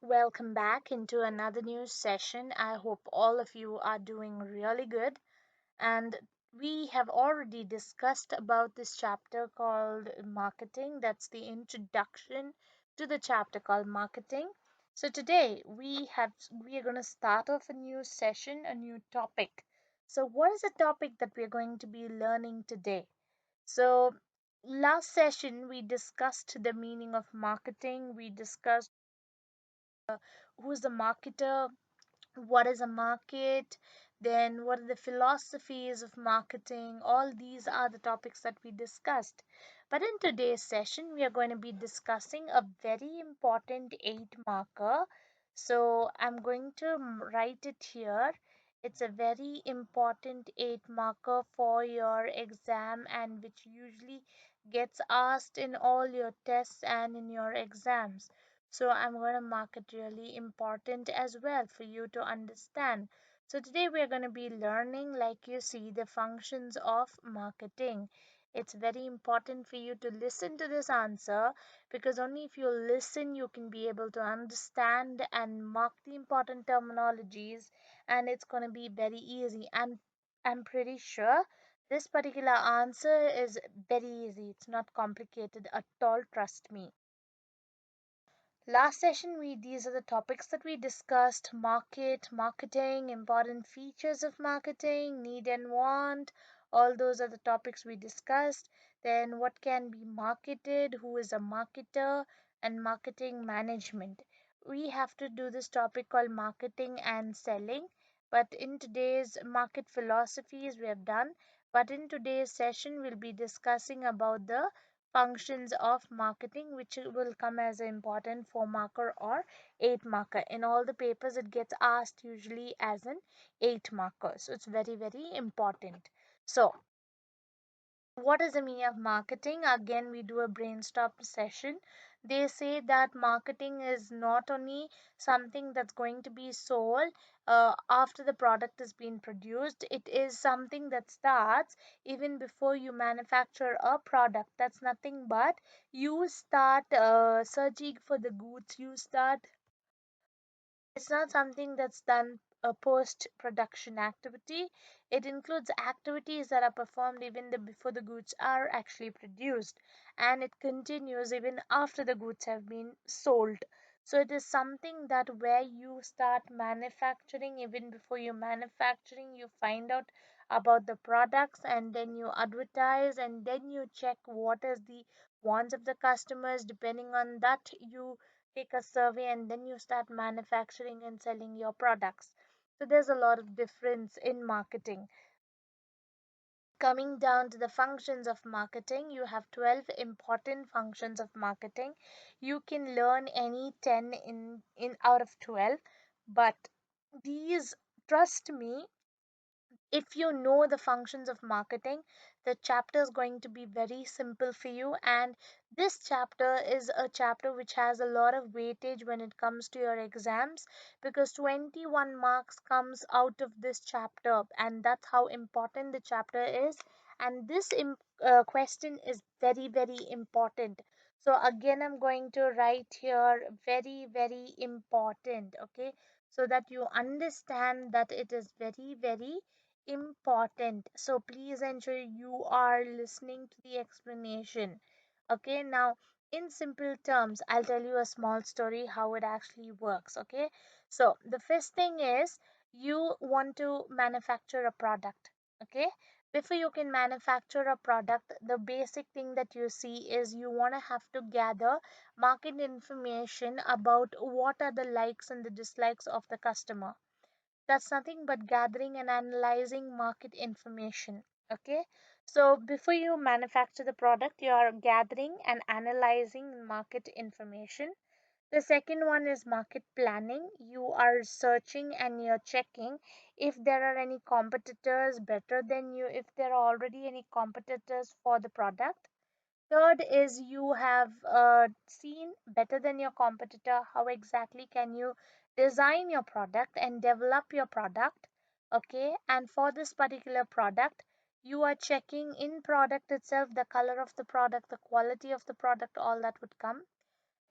Welcome back into another new session. I hope all of you are doing really good. And we have already discussed about this chapter called marketing. That's the introduction to the chapter called marketing. So today we are going to start off a new session, a new topic. So what is the topic that we are going to be learning today? So last session we discussed the meaning of marketing. We discussed who's the marketer, what is a market, then what are the philosophies of marketing. All these are the topics that we discussed. But in today's session, we are going to be discussing a very important eight marker. So I'm going to write it here. It's a very important eight marker for your exam and which usually gets asked in all your tests and in your exams. So I'm going to mark it really important as well for you to understand. So today we are going to be learning, like you see, the functions of marketing. It's very important for you to listen to this answer because only if you listen you can be able to understand and mark the important terminologies, and it's going to be very easy. And I'm pretty sure this particular answer is very easy. It's not complicated at all, trust me. Last session, these are the topics that we discussed: marketing, important features of marketing, need and want. All those are the topics we discussed. Then, what can be marketed, who is a marketer, and marketing management. We have to do this topic called marketing and selling. But in today's market philosophies, we have done. But in today's session, we'll be discussing about the functions of marketing, which will come as an important 4 marker or 8 marker. In all the papers it gets asked usually as an 8 marker, so it's very important. So what is the meaning of marketing? Again, we do a brainstorm session. They say that marketing is not only something that's going to be sold after the product has been produced. It is something that starts even before you manufacture a product. That's nothing but you start searching for the goods. You start, it's not something that's done a post production activity. It includes activities that are performed even before the goods are actually produced, and it continues even after the goods have been sold. So it is something that where you start manufacturing, even before you manufacturing you find out about the products, and then you advertise, and then you check what is the wants of the customers. Depending on that, you take a survey, and then you start manufacturing and selling your products. So there's a lot of difference in marketing. Coming down to the functions of marketing, you have 12 important functions of marketing. You can learn any 10 in out of 12, but these, trust me, if you know the functions of marketing, the chapter is going to be very simple for you. And this chapter is a chapter which has a lot of weightage when it comes to your exams, because 21 marks comes out of this chapter, and that's how important the chapter is. And this question is very important. So again, I'm going to write here very important, okay, so that you understand that it is very important. So please ensure you are listening to the explanation. Okay, now in simple terms, I'll tell you a small story how it actually works. Okay, so the first thing is you want to manufacture a product. Okay, before you can manufacture a product, the basic thing that you see is you want to have to gather market information about what are the likes and the dislikes of the customer. That's nothing but gathering and analyzing market information. Okay, so before you manufacture the product, you are gathering and analyzing market information. The second one is market planning. You are searching and you're checking if there are any competitors better than you, if there are already any competitors for the product. Third is you have seen better than your competitor how exactly can you design your product and develop your product. Okay, and for this particular product, you are checking in product itself the color of the product, the quality of the product, all that would come.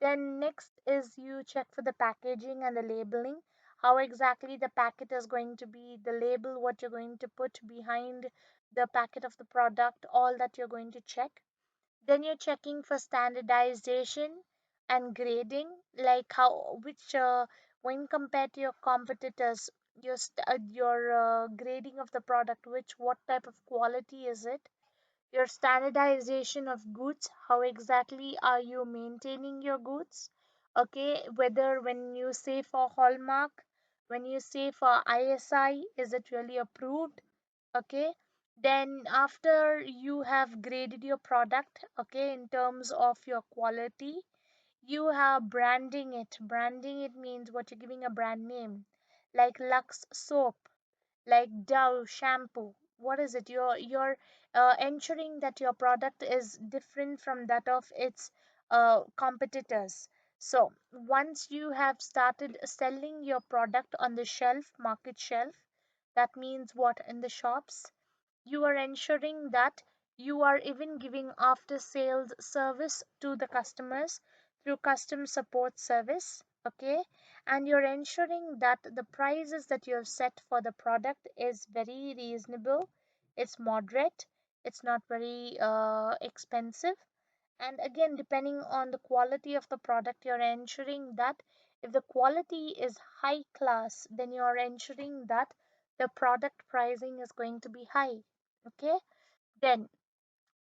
Then next is you check for the packaging and the labeling, how exactly the packet is going to be, the label, what you're going to put behind the packet of the product, all that you're going to check. Then you're checking for standardization and grading, like how which when compared to your competitors, your grading of the product, which what type of quality is it? Your standardization of goods, how exactly are you maintaining your goods? Okay, whether when you say for Hallmark, when you say for ISI, is it really approved? Okay, then after you have graded your product, okay, in terms of your quality, you have branding it. Branding it means what, you're giving a brand name, like Lux soap, like Dove shampoo. What is it? You're ensuring that your product is different from that of its competitors. So once you have started selling your product on the shelf, market shelf, that means what, in the shops, you are ensuring that you are even giving after sales service to the customers through custom support service. Okay, and you're ensuring that the prices that you have set for the product is very reasonable, it's moderate, it's not very expensive. And again, depending on the quality of the product, you're ensuring that if the quality is high class, then you're ensuring that the product pricing is going to be high. Okay, then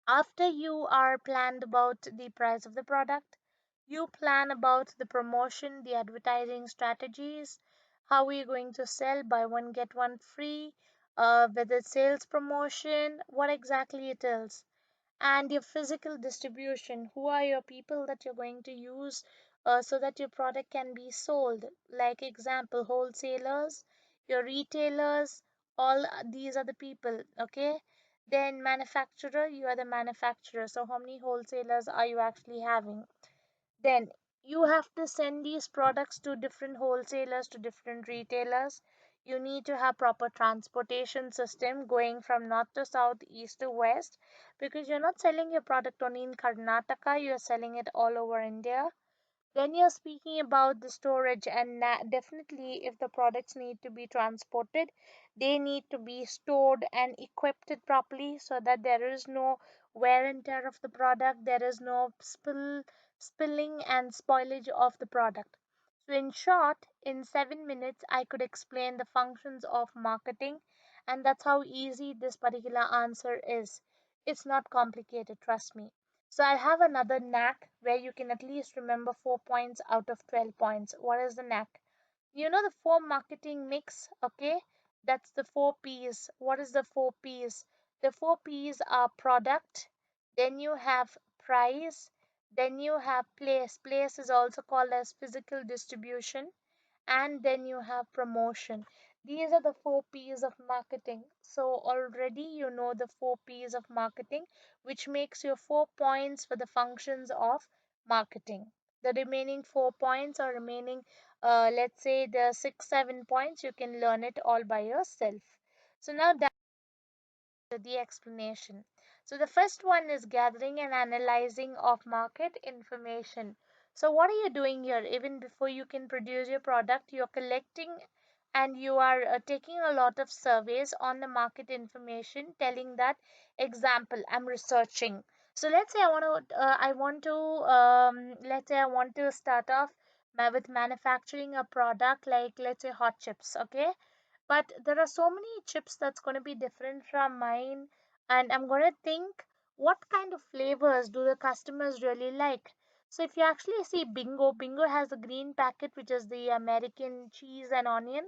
after you are planned about the price of the product, you plan about the promotion, the advertising strategies, how are you going to sell, buy one get one free, whether sales promotion, what exactly it is, and your physical distribution, who are your people that you're going to use so that your product can be sold, like example wholesalers, your retailers, all these are the people. Okay, then manufacturer, you are the manufacturer, so how many wholesalers are you actually having? Then you have to send these products to different wholesalers, to different retailers. You need to have proper transportation system going from north to south, east to west, because you're not selling your product only in Karnataka, you're selling it all over India. Then you're speaking about the storage, and definitely, if the products need to be transported, they need to be stored and equipped it properly so that there is no wear and tear of the product, there is no spilling and spoilage of the product. So, in short, in 7 minutes, I could explain the functions of marketing, and that's how easy this particular answer is. It's not complicated, trust me. So I have another knack where you can at least remember 4 points out of 12 points. What is the knack? You know the four marketing mix, okay? That's the four P's. What is the four P's? The four P's are product, then you have price, then you have place. Place is also called as physical distribution, and then you have promotion. These are the four P's of marketing. So already you know the four P's of marketing, which makes your 4 points for the functions of marketing. The remaining 4 points, or remaining, let's say the 6, 7 points, you can learn it all by yourself. So now the explanation. So the first one is gathering and analyzing of market information. So what are you doing here? Even before you can produce your product, you're collecting and you are taking a lot of surveys on the market information, telling that, example, I'm researching. So let's say let's say I want to start off with manufacturing a product like, let's say, hot chips. Okay, but there are so many chips that's going to be different from mine, and I'm going to think what kind of flavors do the customers really like. So if you actually see Bingo has a green packet, which is the American cheese and onion.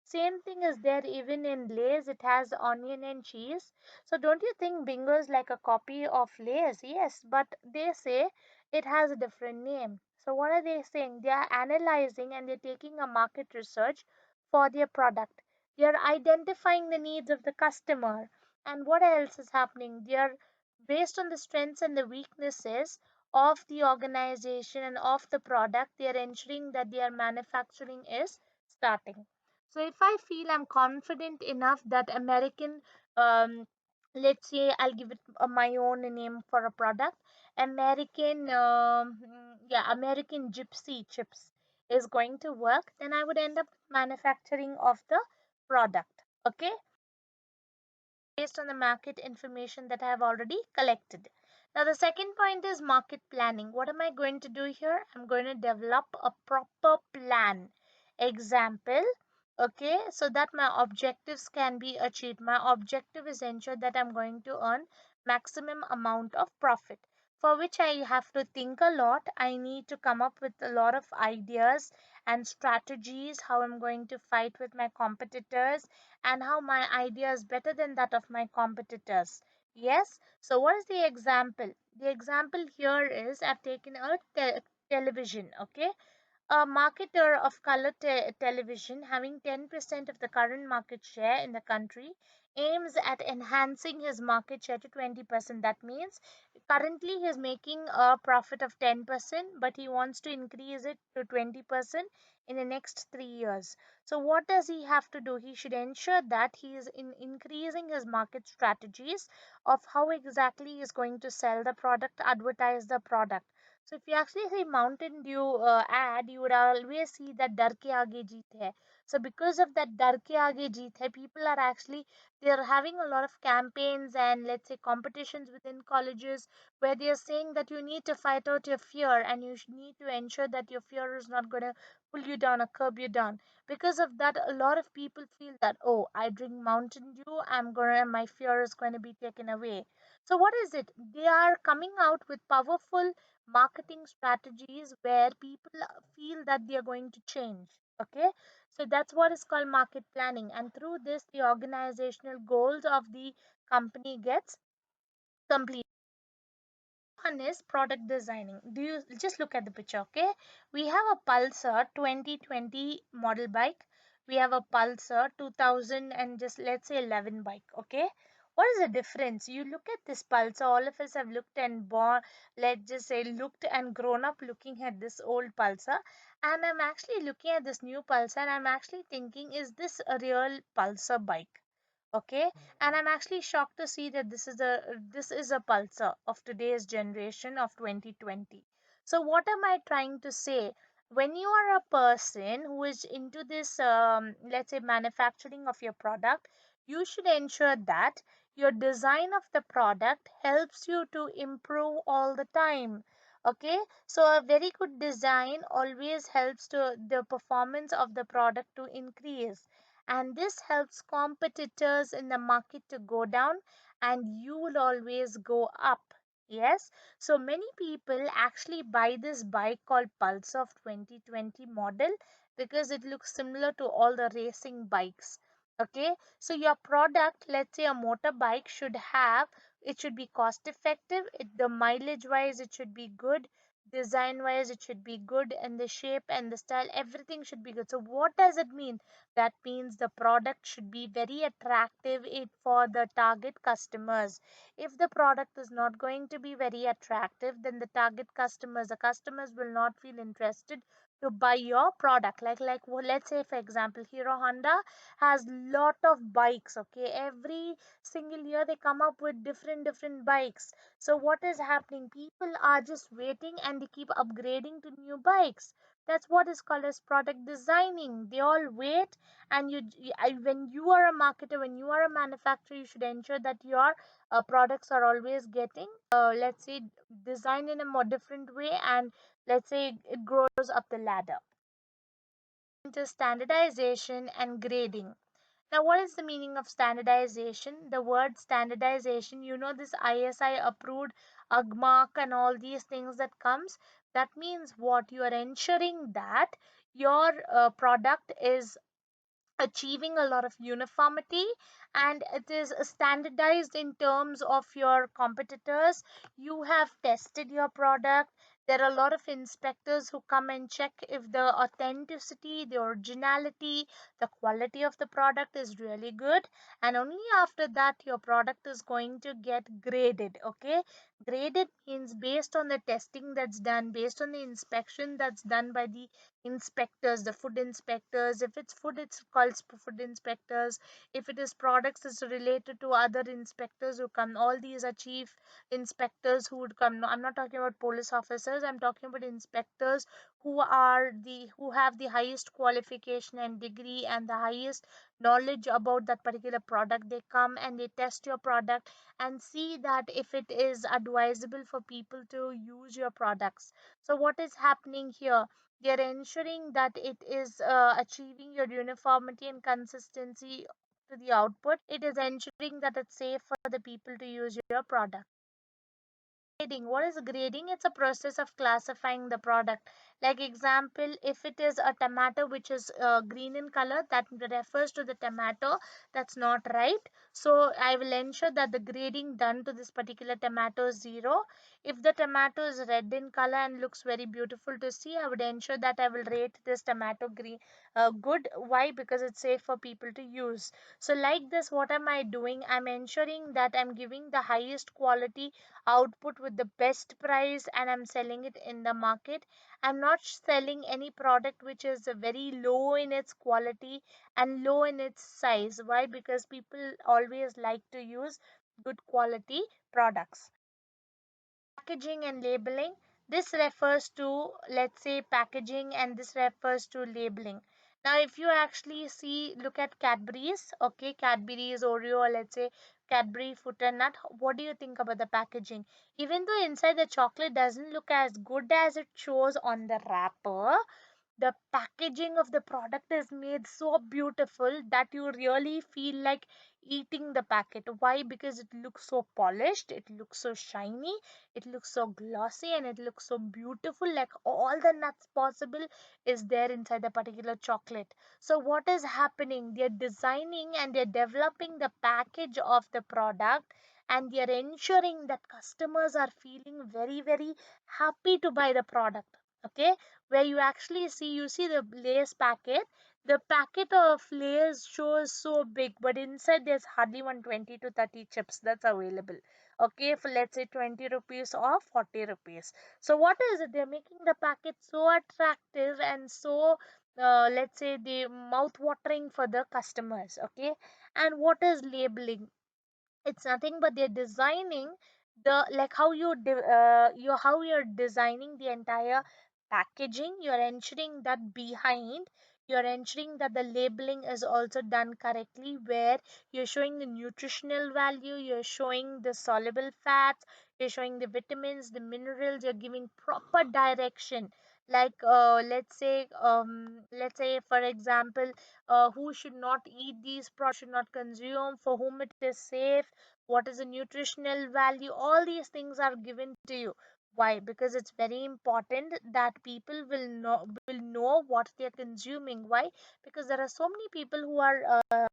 Same thing is there even in Lay's, it has onion and cheese. So don't you think Bingo is like a copy of Lay's? Yes, but they say it has a different name. So what are they saying? They are analyzing and they're taking a market research for their product. They are identifying the needs of the customer. And what else is happening? They are, based on the strengths and the weaknesses of the organization and of the product, they are ensuring that their manufacturing is starting. So if I feel I'm confident enough that American, um, let's say I'll give it my own name for a product, American, yeah, American gypsy chips is going to work, then I would end up manufacturing of the product. Okay, based on the market information that I have already collected. Now, the second point is market planning. What am I going to do here? I'm going to develop a proper plan. Example, okay, so that my objectives can be achieved. My objective is ensure that I'm going to earn maximum amount of profit. For which I have to think a lot. I need to come up with a lot of ideas and strategies how I'm going to fight with my competitors and how my idea is better than that of my competitors. Yes, so what is the example? The example here is I've taken a television, okay? A marketer of color television having 10% of the current market share in the country aims at enhancing his market share to 20%. That means currently he is making a profit of 10%, but he wants to increase it to 20% in the next 3 years. So, what does he have to do? He should ensure that he is increasing his market strategies of how exactly he is going to sell the product, advertise the product. So if you actually see Mountain Dew ad, you would always see that डर के आगे जीत है. So because of that डर के आगे जीत है, people are actually they are having a lot of campaigns and let's say competitions within colleges where they are saying that you need to fight out your fear and you need to ensure that your fear is not going to pull you down or curb you down. Because of that, a lot of people feel that oh, I drink Mountain Dew, my fear is going to be taken away. So what is it? They are coming out with powerful marketing strategies where people feel that they are going to change. Okay, so that's what is called market planning, and through this the organizational goals of the company gets complete. One is product designing. Do you just look at the picture? Okay, we have a Pulsar 2020 model bike, we have a Pulsar 2000 and just let's say 11 bike. Okay, what is the difference? You look at this Pulsar, all of us have looked and born, let's just say looked and grown up looking at this old Pulsar, and I'm actually looking at this new Pulsar and I'm actually thinking, is this a real Pulsar bike? Okay, and I'm actually shocked to see that this is a pulsar of today's generation of 2020. So what am I trying to say? When you are a person who is into this let's say manufacturing of your product, you should ensure that your design of the product helps you to improve all the time. Okay, so a very good design always helps to the performance of the product to increase, and this helps competitors in the market to go down and you will always go up. Yes, so many people actually buy this bike called Pulse of 2020 model because it looks similar to all the racing bikes. Okay, so your product, let's say a motorbike, should have, it should be cost effective, the mileage wise it should be good, design wise it should be good, and the shape and the style everything should be good. So what does it mean? That means the product should be very attractive for the target customers. If the product is not going to be very attractive, then the customers will not feel interested to buy your product. Well, let's say for example, Hero Honda has lot of bikes. Okay, every single year they come up with different bikes. So what is happening? People are just waiting and they keep upgrading to new bikes. That's what is called as product designing. They all wait, and when you are a marketer, when you are a manufacturer, you should ensure that your products are always getting let's say designed in a more different way, and let's say it grows up the ladder into standardization and grading. Now, what is the meaning of standardization? The word standardization, this ISI approved UGMARK and all these things that comes, that means what? You are ensuring that your product is achieving a lot of uniformity and it is standardized in terms of your competitors. You have tested your product. There are a lot of inspectors who come and check if the authenticity, the originality, the quality of the product is really good, and only after that your product is going to get graded. Okay, Graded means based on the testing that's done, based on the inspection that's done by the inspectors, the food inspectors. If it's food, it's called food inspectors. If it is products, it's related to other inspectors who come. All these are chief inspectors who would come. No, I'm not talking about police officers. I'm talking about inspectors who have the highest qualification and degree and the highest knowledge about that particular product. They come and they test your product and see that if it is advisable for people to use your products. So what is happening here? They are ensuring that it is achieving your uniformity and consistency to the output. It is ensuring that it's safe for the people to use your product. Grading. What is grading? It's a process of classifying the product. Like example, if it is a tomato which is green in color, that refers to the tomato that's not ripe. So I will ensure that the grading done to this particular tomato is 0. If the tomato is red in color and looks very beautiful to see, I would ensure that I will rate this tomato green good. Why? Because it's safe for people to use. So like this, what am I doing? I'm ensuring that I'm giving the highest quality output with the best price and I'm selling it in the market. I'm not selling any product which is very low in its quality and low in its size. Why? Because people always like to use good quality products. Packaging and labeling. This refers to, let's say, packaging, and this refers to labeling. Now if you actually see, look at Cadbury's, okay, Cadbury's Oreo, or let's say Cadbury Foot and Nut, what do you think about the packaging? Even though inside the chocolate doesn't look as good as it shows on the wrapper, the packaging of the product is made so beautiful that you really feel like eating the packet. Why? Because it looks so polished, it looks so shiny, it looks so glossy, and it looks so beautiful, like all the nuts possible is there inside the particular chocolate. So what is happening? They're designing and they're developing the package of the product, and they're ensuring that customers are feeling very, very happy to buy the product. Okay, where you actually see, you see the Lay's packet. The packet of Lay's shows so big, but inside there's hardly 120 to 30 chips that's available. Okay, for let's say 20 rupees or 40 rupees. So what is it? They're making the packet so attractive and so let's say the mouth watering for the customers. Okay, and what is labeling? It's nothing but they're designing the, like how you how you're designing the entire packaging. You're ensuring that behind, you're ensuring that the labeling is also done correctly, where you're showing the nutritional value, you're showing the soluble fats, you're showing the vitamins, the minerals, you're giving proper direction. Like let's say for example, who should not eat these products, should not consume, for whom it is safe, what is the nutritional value, all these things are given to you. Why? Because it's very important that people will know what they're consuming. Why? Because there are so many people who are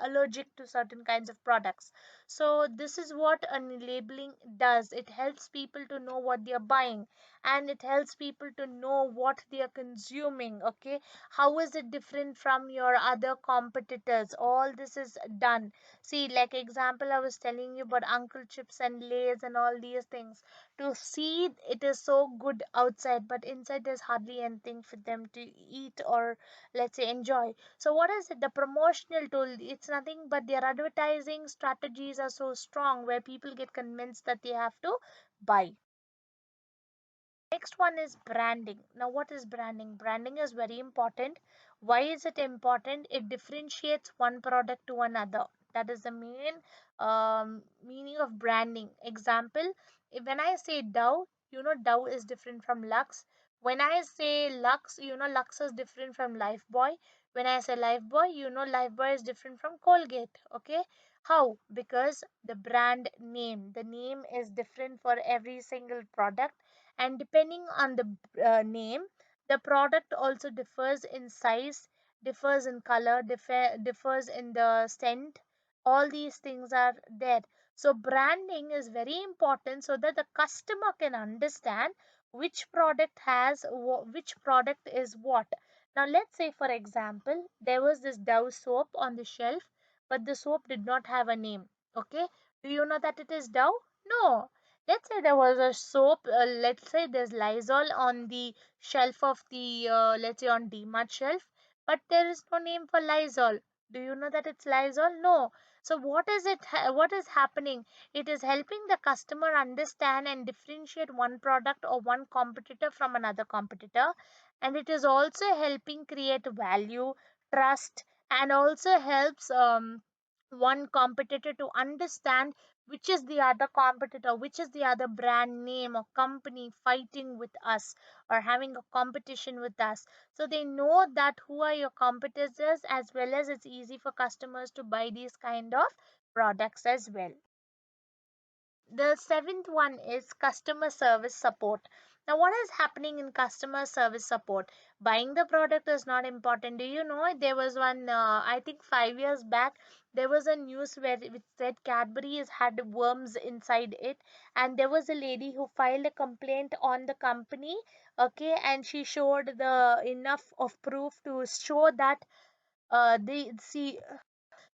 allergic to certain kinds of products. So this is what a labeling does. It helps people to know what they are buying, and it helps people to know what they are consuming. Okay, how is it different from your other competitors? All this is done. See, like example, I was telling you about Uncle Chips and Lays and all these things. To see, it is so good outside, but inside there's hardly anything for them to eat or let's say enjoy. So what is it? The promotional tool. It's nothing but their advertising strategies are so strong where people get convinced that they have to buy. Next one is branding. Now, what is branding? Branding is very important. Why is it important? It differentiates one product to another. That is the main meaning of branding. Example, when I say Dove, Dove is different from Lux. When I say Lux, Lux is different from Lifebuoy. When I say Lifebuoy, Lifebuoy is different from Colgate. Okay. How? Because the brand name, the name is different for every single product, and depending on the name, the product also differs in size, differs in color, differs in the scent. All these things are there. So branding is very important so that the customer can understand which product which product is what. Now let's say for example, there was this Dove soap on the shelf, but the soap did not have a name. Okay, do you know that it is Dove? No, let's say there was a soap. Let's say there's Lysol on the shelf of the, let's say on DMart shelf, but there is no name for Lysol. Do you know that it's Lysol? No. So what is it? What is happening? It is helping the customer understand and differentiate one product or one competitor from another competitor, and it is also helping create value, trust, and also helps one competitor to understand which is the other competitor, which is the other brand name or company fighting with us or having a competition with us. So they know that who are your competitors, as well as it's easy for customers to buy these kind of products as well. The seventh one is customer service support. Now, what is happening in customer service support? Buying the product is not important. Do you know there was one, I think 5 years back, there was a news where it said Cadbury's had worms inside it, and there was a lady who filed a complaint on the company, okay, and she showed the enough of proof to show that the see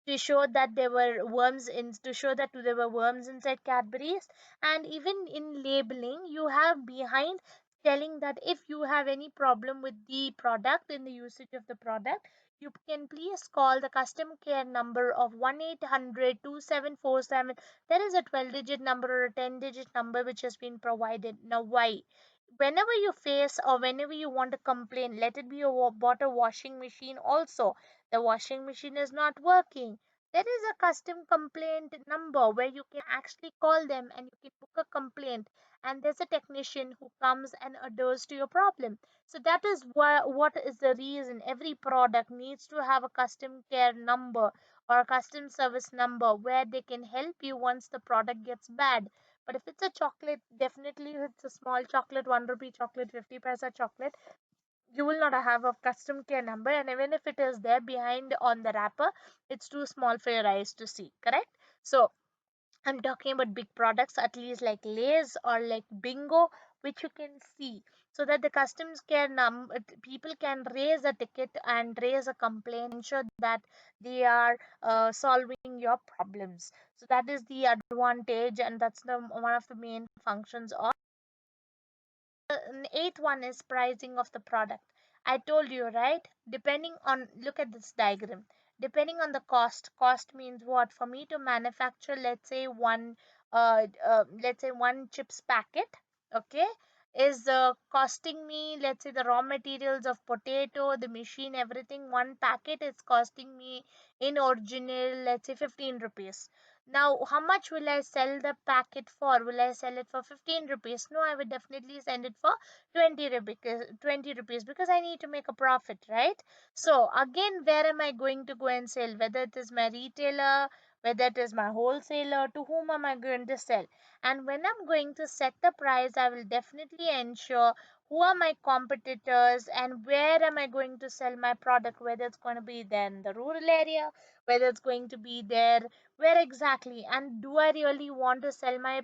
to show that there were worms in to show that there were worms inside Cadbury's. And even in labeling you have behind telling that if you have any problem with the product in the usage of the product, you can please call the customer care number of 1-800-2747. There is a 12-digit number or a 10-digit number which has been provided. Now why? Whenever you face or whenever you want to complain, let it be you bought a washing machine also, the washing machine is not working, there is a custom complaint number where you can actually call them and you can book a complaint, and there's a technician who comes and adheres to your problem. So that is why, what is the reason every product needs to have a custom care number or a custom service number where they can help you once the product gets bad. But if it's a chocolate, definitely if it's a small chocolate, 1 rupee chocolate, 50 paisa chocolate, you will not have a custom care number, and even if it is there behind on the wrapper, it's too small for your eyes to see, correct? So I'm talking about big products, at least like Lay's or like Bingo, which you can see, so that the customs care people can raise a ticket and raise a complaint, ensure that they are solving your problems. So that is the advantage, and that's the one of the main functions of. The eighth one is pricing of the product. I told you, right? Depending on, look at this diagram. Depending on the cost means what? For me to manufacture, let's say one chips packet, okay, is costing me, let's say the raw materials of potato, the machine, everything. One packet is costing me in original, let's say 15 rupees. Now, how much will I sell the packet for? Will I sell it for 15 rupees? No, I would definitely send it for 20 rupees because I need to make a profit, right? So, again, where am I going to go and sell? Whether it is my retailer, whether it is my wholesaler, to whom am I going to sell? And when I'm going to set the price, I will definitely ensure who are my competitors and where am I going to sell my product, whether it's going to be there in the rural area, whether it's going to be there where exactly, and do I really want to sell my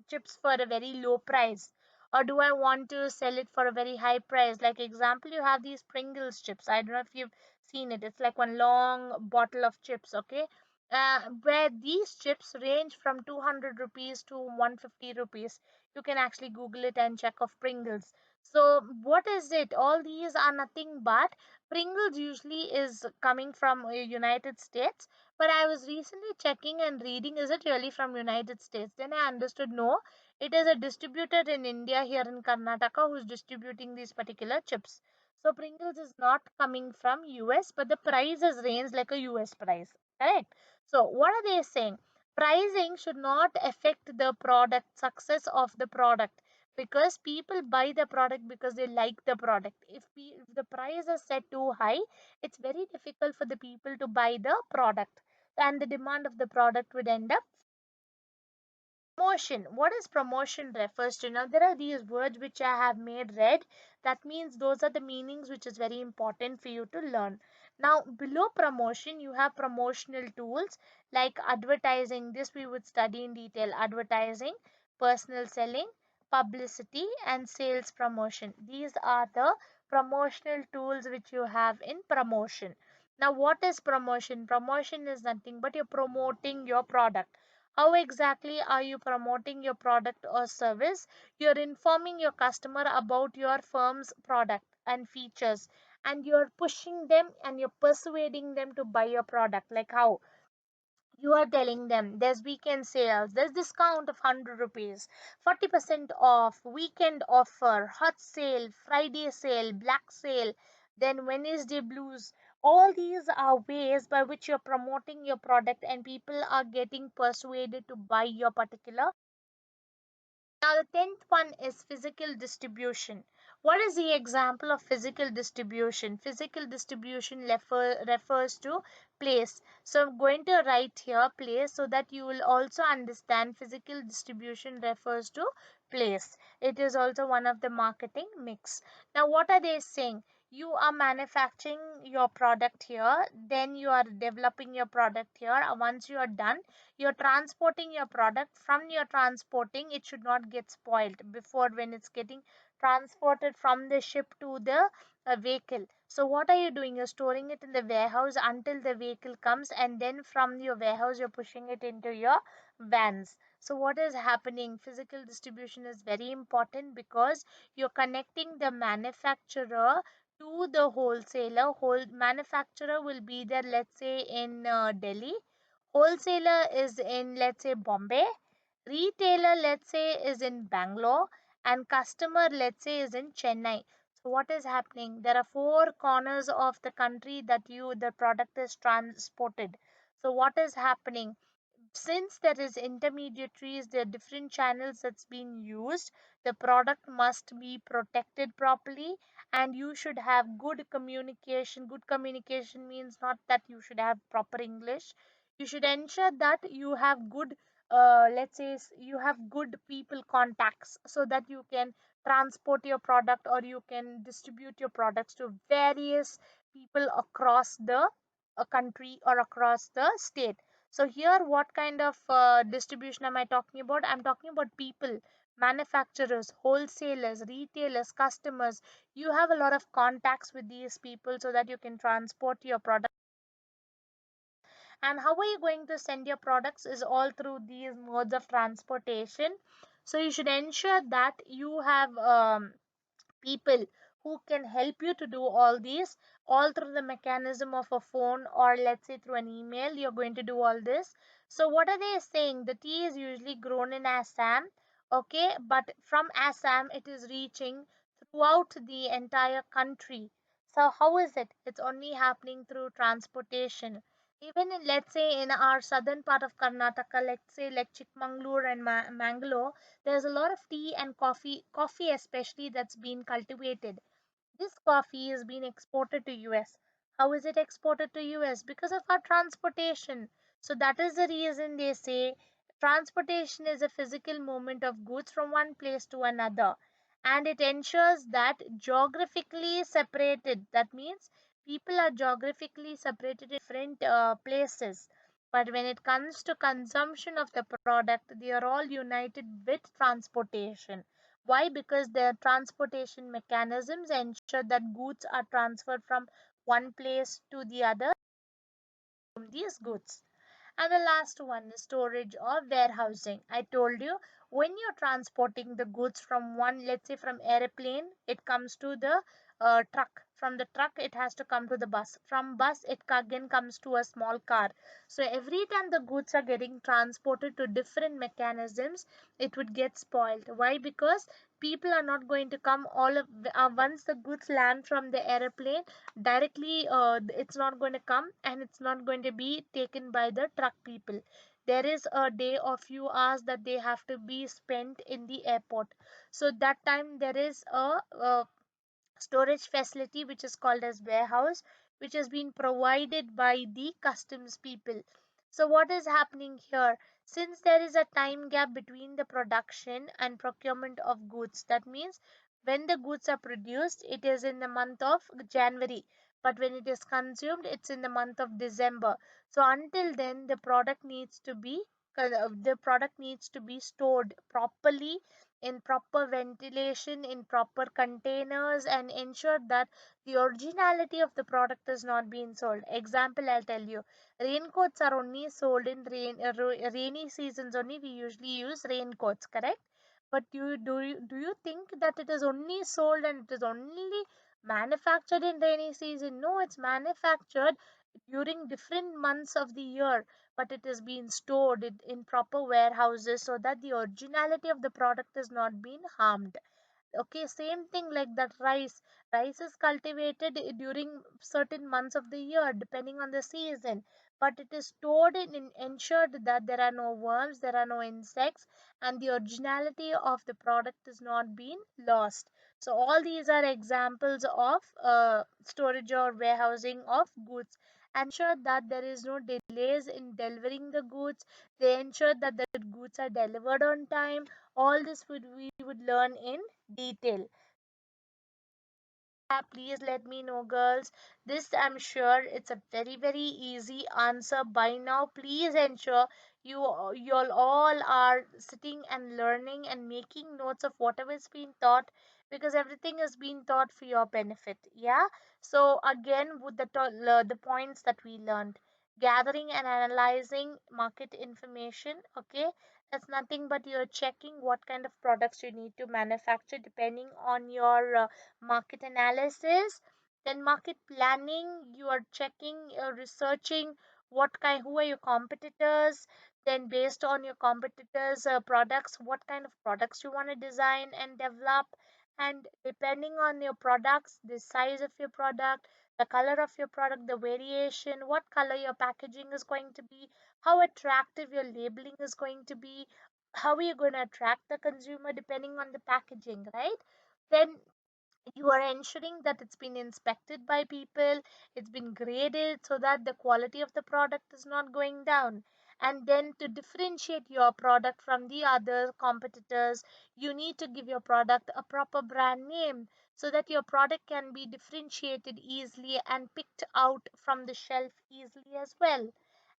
chips for a very low price, or do I want to sell it for a very high price? Like example, you have these Pringles chips. I don't know if you've seen it. It's like one long bottle of chips, okay? Where these chips range from 200 rupees to 150 rupees. You can actually Google it and check of Pringles. So what is it? All these are nothing but Pringles usually is coming from United States, but I was recently checking and reading, is it really from United States? Then I understood no, it is a distributor in India here in Karnataka who's distributing these particular chips. So Pringles is not coming from US, but the price is range like a US price. Correct? So what are they saying? Pricing should not affect the product success of the product, because people buy the product because they like the product. If the price is set too high, it's very difficult for the people to buy the product, and the demand of the product would end up. Promotion. What is promotion refers to? Now there are these words which I have made red. That means those are the meanings which is very important for you to learn. Now below promotion you have promotional tools like advertising. This we would study in detail. Advertising, personal selling, publicity, and sales promotion. These are the promotional tools which you have in promotion. Now what is promotion? Promotion is nothing but you're promoting your product. How exactly are you promoting your product or service? You're informing your customer about your firm's product and features, and you're pushing them and you're persuading them to buy your product. Like how? You are telling them there's weekend sales, there's discount of 100 rupees, 40% off, weekend offer, hot sale, Friday sale, black sale, then Wednesday blues. All these are ways by which you're promoting your product and people are getting persuaded to buy your particular. Now, the 10th one is physical distribution. What is the example of physical distribution? Physical distribution refers to place. So, I'm going to write here place so that you will also understand physical distribution refers to place. It is also one of the marketing mix. Now, what are they saying? You are manufacturing your product here, then you are developing your product here. Once you are done, you're transporting your product. From your transporting, it should not get spoiled before when it's getting transported from the ship to the vehicle. So what are you doing? You're storing it in the warehouse until the vehicle comes, and then from your warehouse you're pushing it into your vans. So what is happening? Physical distribution is very important because you're connecting the manufacturer to the wholesaler. Whole manufacturer will be there, let's say in Delhi. Wholesaler is in, let's say, Bombay. Retailer, let's say, is in Bangalore. And customer, let's say, is in Chennai. So what is happening? There are four corners of the country that the product is transported. So what is happening? Since there is intermediaries, there are different channels that's been used, the product must be protected properly, and you should have good communication. Good communication means not that you should have proper English. You should ensure that you have good, let's say, you have good people contacts so that you can transport your product or you can distribute your products to various people across the country or across the state. So here, what kind of distribution am I talking about? I'm talking about people, manufacturers, wholesalers, retailers, customers. You have a lot of contacts with these people so that you can transport your product. And how are you going to send your products is all through these modes of transportation. So you should ensure that you have people who can help you to do all these, all through the mechanism of a phone, or let's say through an email. You're going to do all this. So what are they saying? The tea is usually grown in Assam, okay, but from Assam it is reaching throughout the entire country. So how is it? It's only happening through transportation. Even in, let's say, in our southern part of Karnataka, let's say like Chikmagalur and Mangalore, there's a lot of tea and coffee especially, that's been cultivated. This coffee is being exported to US. How is it exported to US? Because of our transportation. So that is the reason they say transportation is a physical movement of goods from one place to another. And it ensures that geographically separated. That means people are geographically separated in different places. But when it comes to consumption of the product, they are all united with transportation. Why? Because the transportation mechanisms ensure that goods are transferred from one place to the other from these goods. And the last one is storage or warehousing. I told you, when you're transporting the goods from one, let's say from airplane, it comes to the truck. From the truck, it has to come to the bus. From bus, it again comes to a small car. So every time the goods are getting transported to different mechanisms, it would get spoiled. Why? Because people are not going to come all of once the goods land from the airplane directly, it's not going to come and it's not going to be taken by the truck people. There is a day or few hours that they have to be spent in the airport. So that time there is a storage facility which is called as warehouse, which has been provided by the customs people. So what is happening here? Since there is a time gap between the production and procurement of goods, that means when the goods are produced, it is in the month of January, but when it is consumed, it's in the month of December. So until then, the product needs to be stored properly in proper ventilation, in proper containers, and ensure that the originality of the product is not being sold. Example, I'll tell you, raincoats are only sold in rainy seasons only. We usually use raincoats, correct? But do you think that it is only sold and it is only manufactured in rainy season? No, it's manufactured during different months of the year, but it is being stored in proper warehouses so that the originality of the product is not being harmed. Okay, same thing like that. Rice is cultivated during certain months of the year depending on the season, but it is stored in ensured that there are no worms, there are no insects, and the originality of the product is not being lost. So all these are examples of storage or warehousing of goods. Ensure that there is no delays in delivering the goods. They ensure that the goods are delivered on time. All this we would learn in detail. Please let me know, girls. This, I'm sure, it's a very, very easy answer by now. Please ensure you all are sitting and learning and making notes of whatever is being taught, because everything is being taught for your benefit. Yeah. So again, with the points that we learned, gathering and analyzing market information. Okay, that's nothing but you're checking what kind of products you need to manufacture depending on your market analysis. Then market planning, you are checking, researching who are your competitors. Then based on your competitors products, what kind of products you want to design and develop. And depending on your products, the size of your product, the color of your product, the variation, what color your packaging is going to be, how attractive your labeling is going to be, how are you going to attract the consumer depending on the packaging, right? Then you are ensuring that it's been inspected by people, it's been graded so that the quality of the product is not going down. And then to differentiate your product from the other competitors, you need to give your product a proper brand name so that your product can be differentiated easily and picked out from the shelf easily as well.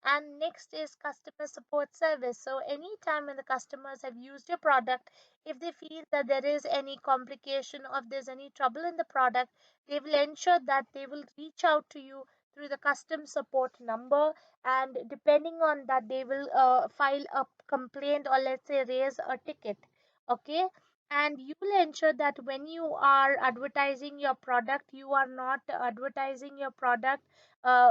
And next is customer support service. So anytime when the customers have used your product, if they feel that there is any complication or if there's any trouble in the product, they will ensure that they will reach out to you through the custom support number, and depending on that they will file a complaint or let's say raise a ticket. Okay, and you will ensure that when you are advertising your product, you are not advertising your product,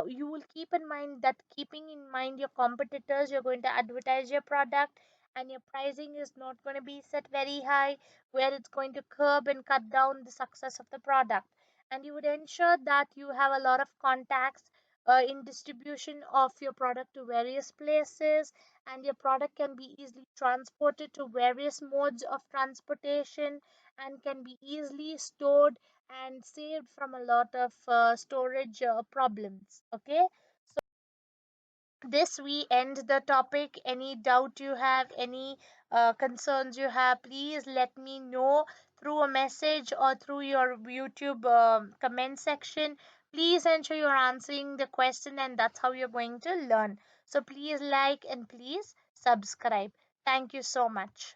you will keep in mind that keeping in mind your competitors, you're going to advertise your product, and your pricing is not going to be set very high where it's going to curb and cut down the success of the product. And you would ensure that you have a lot of contacts in distribution of your product to various places, and your product can be easily transported to various modes of transportation and can be easily stored and saved from a lot of storage problems. Okay, this we end the topic. Any doubt you have, any concerns you have, please let me know through a message or through your YouTube comment section. Please ensure you're answering the question, and that's how you're going to learn. So please like and please subscribe. Thank you so much.